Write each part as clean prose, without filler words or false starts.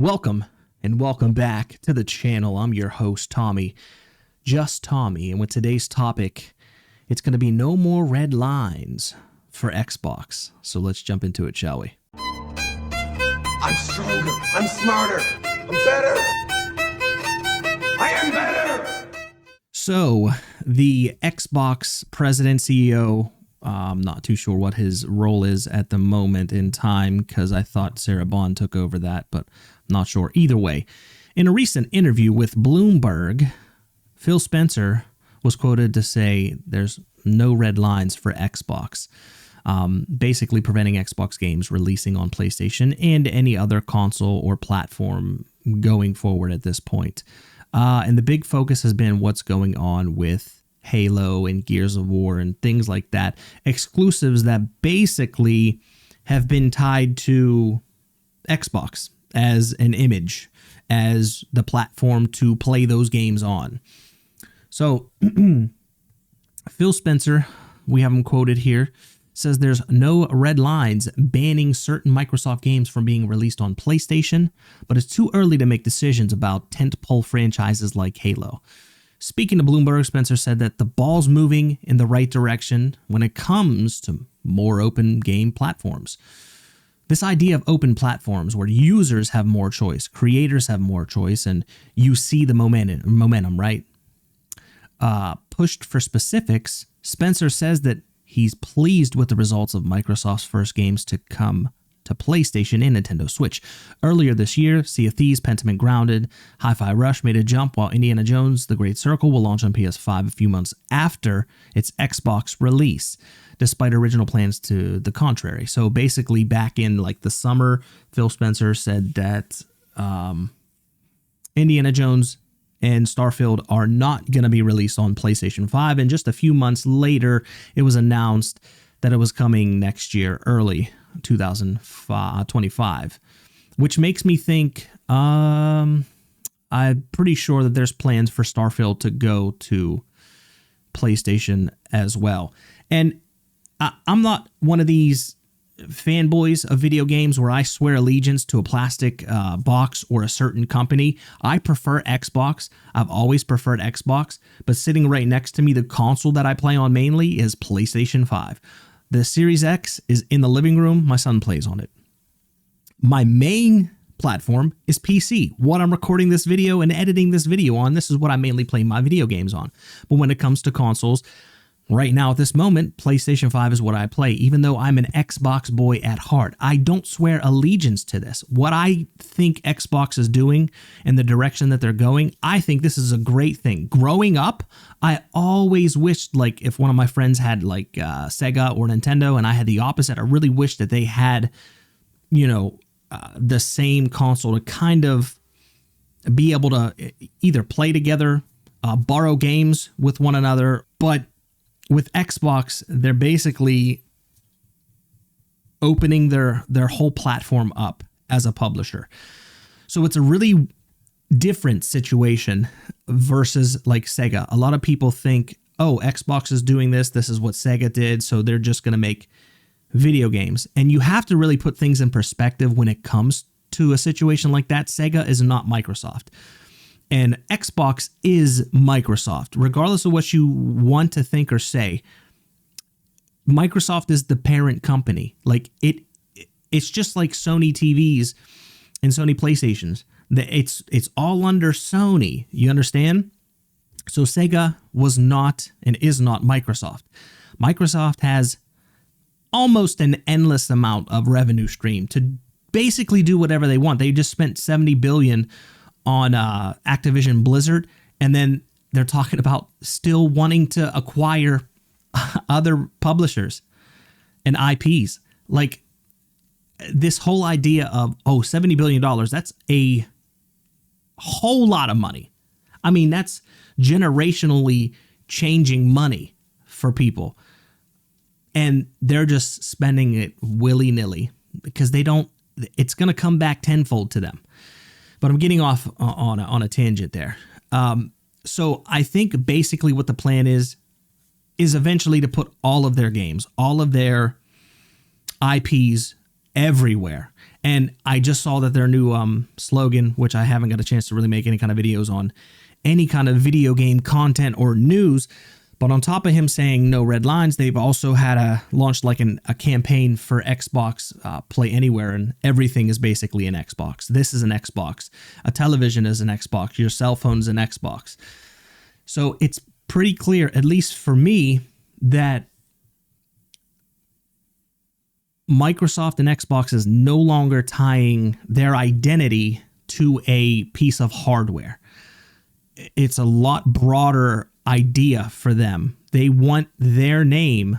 Welcome and welcome back to the channel. I'm your host, Tommy, just Tommy, and with today's topic, it's going to be no more red lines for Xbox. So let's jump into it, shall we? I'm stronger, I'm smarter, I'm better. I am better. So the Xbox president CEO, I'm not too sure what his role is at the moment in time because I thought Sarah Bond took over that, but I'm not sure. Either way, in a recent interview with Bloomberg, Phil Spencer was quoted to say there's no red lines for Xbox, basically preventing Xbox games releasing on PlayStation and any other console or platform going forward at this point. And the big focus has been what's going on with Halo and Gears of War and things like that, exclusives that basically have been tied to Xbox as an image, as the platform to play those games on. So Phil Spencer, we have him quoted here, says there's no red lines banning certain Microsoft games from being released on PlayStation, but it's too early to make decisions about tentpole franchises like Halo. Speaking to Bloomberg, Spencer said that the ball's moving in the right direction when it comes to more open game platforms. This idea of open platforms where users have more choice, creators have more choice, and you see the momentum, right? Pushed for specifics, Spencer says that he's pleased with the results of Microsoft's first games to come to PlayStation and Nintendo Switch. Earlier this year, Sea of Thieves, Pentiment Grounded, Hi-Fi Rush made a jump, while Indiana Jones: The Great Circle will launch on PS5 a few months after its Xbox release, despite original plans to the contrary. So basically, back in like the summer, Phil Spencer said that Indiana Jones and Starfield are not going to be released on PlayStation 5, and just a few months later, it was announced that it was coming next year, early 2025, which makes me think I'm pretty sure that there's plans for Starfield to go to PlayStation as well. And I'm not one of these fanboys of video games where I swear allegiance to a plastic box or a certain company. I prefer Xbox. I've always preferred Xbox, but sitting right next to me, the console that I play on mainly is PlayStation 5. The Series X is in the living room. My son plays on it. My main platform is PC. What I'm recording this video and editing this video on, this is what I mainly play my video games on. But when it comes to consoles, right now at this moment, PlayStation 5 is what I play, even though I'm an Xbox boy at heart. I don't swear allegiance to this. What I think Xbox is doing and the direction that they're going, I think this is a great thing. Growing up, I always wished, like, if one of my friends had like Sega or Nintendo and I had the opposite, I really wished that they had, the same console to kind of be able to either play together, borrow games with one another. But with Xbox, they're basically opening their whole platform up as a publisher. So it's a really different situation versus like Sega. A lot of people think, oh, Xbox is doing this. This is what Sega did. So they're just going to make video games. And you have to really put things in perspective when it comes to a situation like that. Sega is not Microsoft. And Xbox is Microsoft. Regardless of what you want to think or say, Microsoft is the parent company. Like it's just like Sony TVs and Sony PlayStations. It's all under Sony. You understand? So Sega was not and is not Microsoft. Microsoft has almost an endless amount of revenue stream to basically do whatever they want. They just spent $70 billion on Activision Blizzard, and then they're talking about still wanting to acquire other publishers and IPs. Like this whole idea of, $70 billion, that's a whole lot of money. I mean, that's generationally changing money for people. And they're just spending it willy-nilly because it's going to come back tenfold to them. But I'm getting off on a tangent there. So I think basically what the plan is eventually to put all of their games, all of their IPs everywhere. And I just saw that their new slogan, which I haven't got a chance to really make any kind of videos on any kind of video game content or news. But on top of him saying no red lines, they've also had launched like a campaign for Xbox Play Anywhere, and everything is basically an Xbox. This is an Xbox. A television is an Xbox. Your cell phone is an Xbox. So it's pretty clear, at least for me, that Microsoft and Xbox is no longer tying their identity to a piece of hardware. It's a lot broader idea for them. They want their name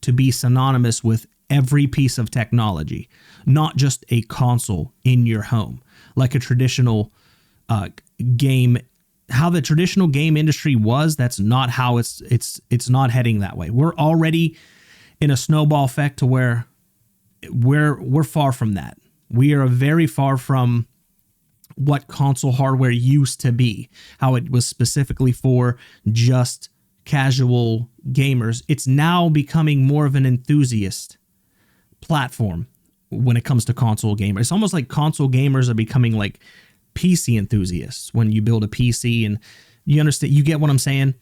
to be synonymous with every piece of technology, not just a console in your home, like a traditional game. How the traditional game industry was, that's not how it's not heading that way. We're already in a snowball effect to where we're far from that. We are very far from what console hardware used to be, how it was specifically for just casual gamers. It's now becoming more of an enthusiast platform when it comes to console gamers. It's almost like console gamers are becoming like PC enthusiasts. When you build a PC, and you understand, you get what I'm saying?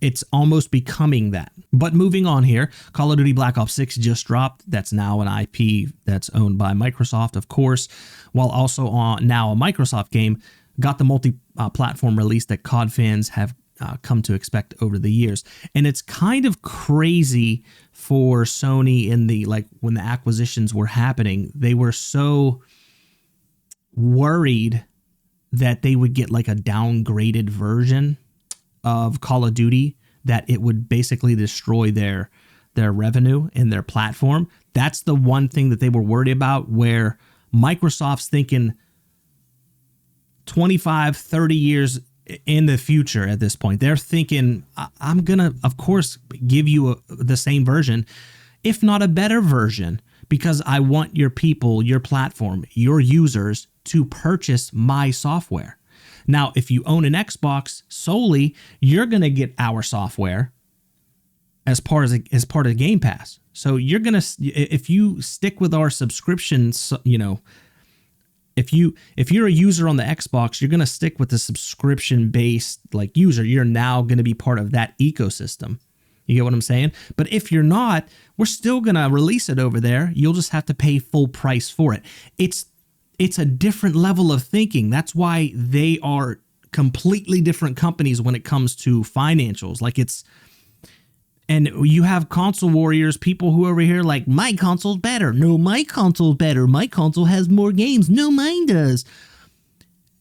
It's almost becoming that. But moving on here, Call of Duty Black Ops 6 just dropped. That's now an IP that's owned by Microsoft, of course, while also now a Microsoft game. Got the multi-platform release that COD fans have come to expect over the years. And it's kind of crazy for Sony when the acquisitions were happening. They were so worried that they would get like a downgraded version of Call of Duty, that it would basically destroy their revenue and their platform. That's the one thing that they were worried about, where Microsoft's thinking 25, 30 years in the future at this point. They're thinking, I'm going to, of course, give you the same version, if not a better version, because I want your people, your platform, your users to purchase my software. Now, if you own an Xbox solely, you're going to get our software as part of Game Pass. So you're going to, if you stick with our subscriptions, if you're a user on the Xbox, you're going to stick with the subscription-based user. You're now going to be part of that ecosystem. You get what I'm saying? But if you're not, we're still going to release it over there. You'll just have to pay full price for it. It's a different level of thinking. That's why they are completely different companies when it comes to financials. And you have console warriors, people who are over here like, my console's better. No, my console's better. My console has more games. No, mine does.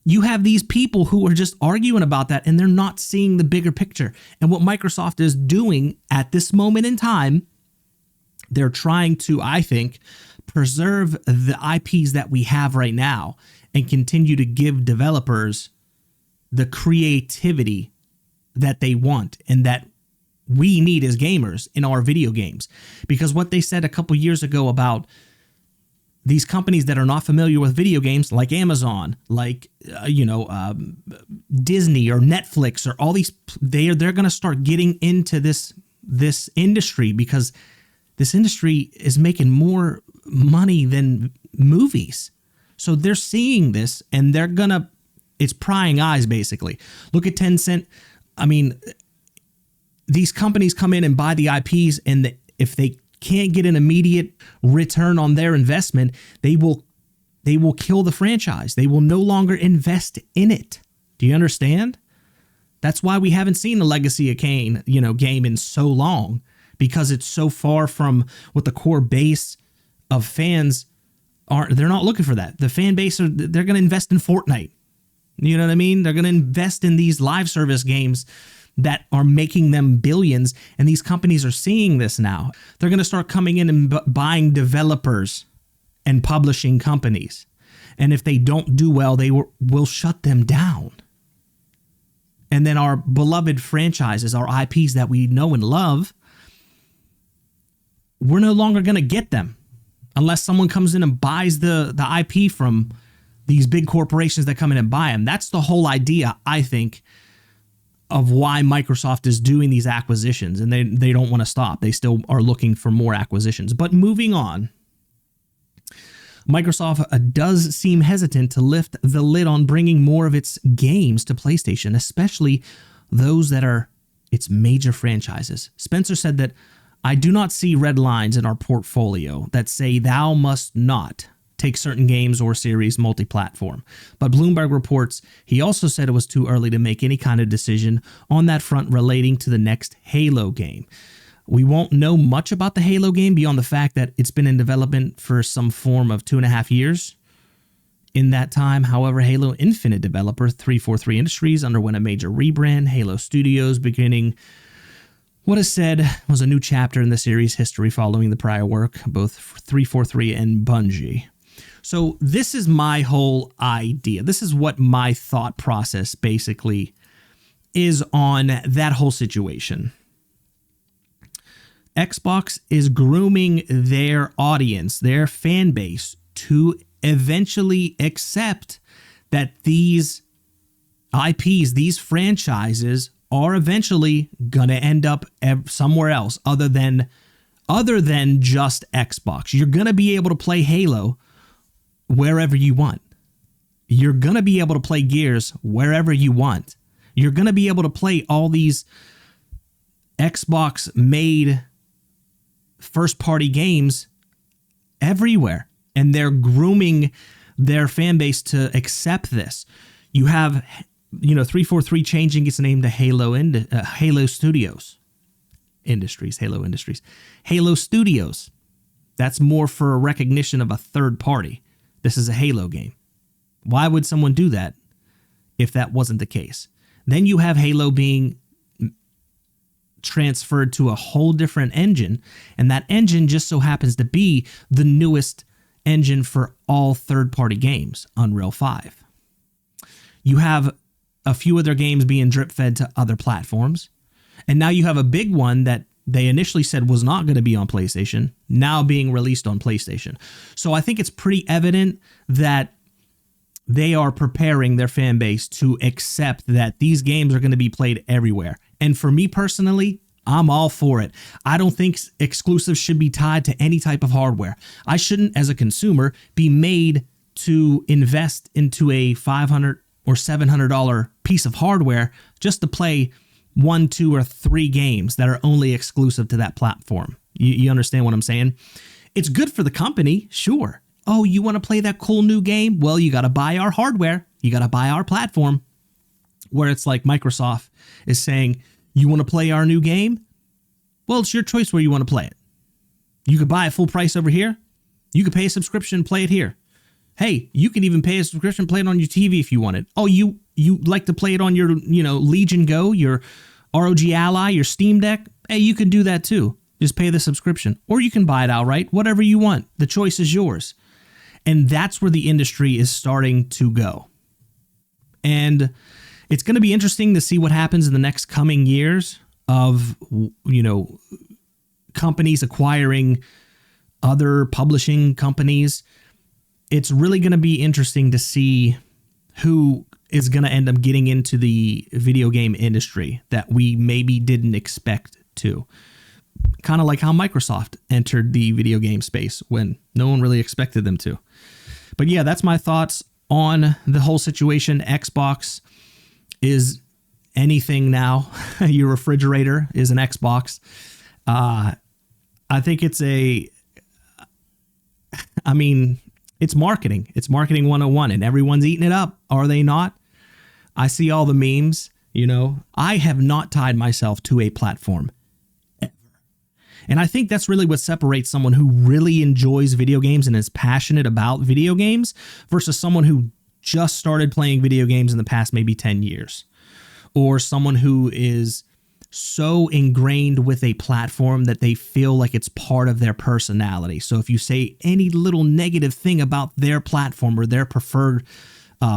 You have these people who are just arguing about that, and they're not seeing the bigger picture. And what Microsoft is doing at this moment in time, they're trying to, I think, preserve the IPs that we have right now and continue to give developers the creativity that they want and that we need as gamers in our video games. Because what they said a couple years ago about these companies that are not familiar with video games, like Amazon, Disney or Netflix or all these, they're going to start getting into this industry, because this industry is making more money than movies. So they're seeing this, and it's prying eyes, basically. Look at Tencent. I mean, these companies come in and buy the IPs, and if they can't get an immediate return on their investment, they will kill the franchise. They will no longer invest in it. Do you understand? That's why we haven't seen a Legacy of Kain, game in so long, because it's so far from what the core base of fans are. They're not looking for that. The fan base, they're going to invest in Fortnite. You know what I mean? They're going to invest in these live service games that are making them billions, and these companies are seeing this now. They're going to start coming in and buying developers and publishing companies. And if they don't do well, they will shut them down. And then our beloved franchises, our IPs that we know and love, we're no longer going to get them unless someone comes in and buys the IP from these big corporations that come in and buy them. That's the whole idea, I think, of why Microsoft is doing these acquisitions, and they don't want to stop. They still are looking for more acquisitions. But moving on, Microsoft does seem hesitant to lift the lid on bringing more of its games to PlayStation, especially those that are its major franchises. Spencer said that, "I do not see red lines in our portfolio that say thou must not take certain games or series multi-platform." But Bloomberg reports he also said it was too early to make any kind of decision on that front relating to the next Halo game. We won't know much about the Halo game beyond the fact that it's been in development for some form of 2.5 years. In that time, however, Halo Infinite developer 343 Industries underwent a major rebrand. Halo Studios beginning what is said was a new chapter in the series' history following the prior work, both 343 and Bungie. So this is my whole idea. This is what my thought process basically is on that whole situation. Xbox is grooming their audience, their fan base, to eventually accept that these IPs, these franchises, are eventually gonna end up somewhere else other than just Xbox. You're gonna be able to play Halo wherever you want. You're gonna be able to play Gears wherever you want. You're gonna be able to play all these Xbox-made first-party games everywhere, and they're grooming their fan base to accept this. You have, 343 changing its name to Halo Studios Industries, Halo Industries, Halo Studios. That's more for a recognition of a third party. This is a Halo game. Why would someone do that if that wasn't the case? Then you have Halo being transferred to a whole different engine, and that engine just so happens to be the newest engine for all third-party games, Unreal 5. You have a few of their games being drip-fed to other platforms, and now you have a big one that they initially said was not going to be on PlayStation, now being released on PlayStation. So I think it's pretty evident that they are preparing their fan base to accept that these games are going to be played everywhere. And for me personally, I'm all for it. I don't think exclusives should be tied to any type of hardware. I shouldn't, as a consumer, be made to invest into a $500 or $700 piece of hardware just to play 1, 2, or 3 games that are only exclusive to that platform. You understand what I'm saying? It's good for the company, sure. Oh, you want to play that cool new game? Well, you got to buy our hardware. You got to buy our platform. Where it's like Microsoft is saying, you want to play our new game? Well, it's your choice where you want to play it. You could buy it full price over here. You could pay a subscription, play it here. Hey, you can even pay a subscription, play it on your TV if you want it. Oh, you like to play it on your, Legion Go, your ROG Ally, your Steam Deck? Hey, you can do that too. Just pay the subscription. Or you can buy it outright, whatever you want. The choice is yours. And that's where the industry is starting to go. And it's going to be interesting to see what happens in the next coming years of, companies acquiring other publishing companies. It's really going to be interesting to see who is going to end up getting into the video game industry that we maybe didn't expect to. Kind of like how Microsoft entered the video game space when no one really expected them to. But yeah, that's my thoughts on the whole situation. Xbox is anything now. Your refrigerator is an Xbox. I think it's it's marketing. It's marketing 101, and everyone's eating it up. Are they not? I see all the memes, I have not tied myself to a platform ever. And I think that's really what separates someone who really enjoys video games and is passionate about video games versus someone who just started playing video games in the past maybe 10 years. Or someone who is so ingrained with a platform that they feel like it's part of their personality. So if you say any little negative thing about their platform or their preferred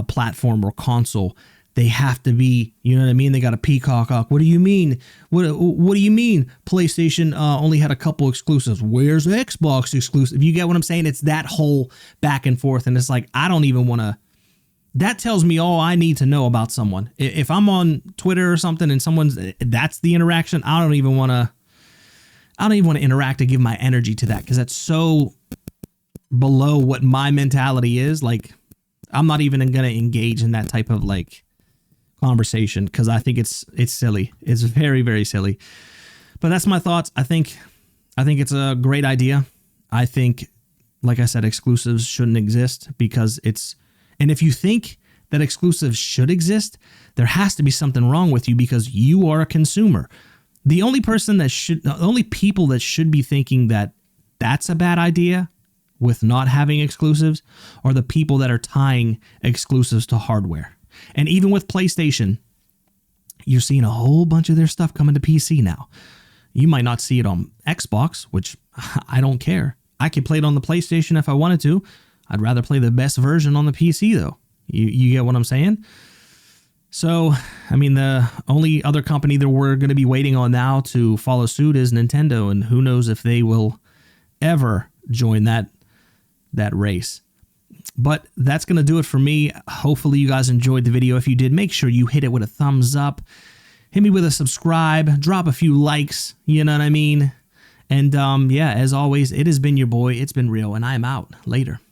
platform or console, they have to be, they got a peacock. What do you mean? What do you mean PlayStation only had a couple exclusives? Where's Xbox exclusive? You get what I'm saying? It's that whole back and forth. And it's like, I don't even want to. That tells me all I need to know about someone. If I'm on Twitter or something and that's the interaction, I don't even want to interact and give my energy to that because that's so below what my mentality is, like, I'm not even going to engage in that type of like conversation because I think it's silly. It's very, very silly. But that's my thoughts. I think it's a great idea. I think, like I said, exclusives shouldn't exist because and if you think that exclusives should exist, there has to be something wrong with you because you are a consumer. The only people that should be thinking that that's a bad idea with not having exclusives are the people that are tying exclusives to hardware. And even with PlayStation, you're seeing a whole bunch of their stuff coming to PC now. You might not see it on Xbox, which I don't care. I could play it on the PlayStation if I wanted to. I'd rather play the best version on the PC, though. You get what I'm saying? So, I mean, the only other company that we're going to be waiting on now to follow suit is Nintendo, and who knows if they will ever join that race. But that's going to do it for me. Hopefully you guys enjoyed the video. If you did, make sure you hit it with a thumbs up. Hit me with a subscribe. Drop a few likes. You know what I mean? And yeah, as always, it has been your boy. It's been real, and I'm out. Later.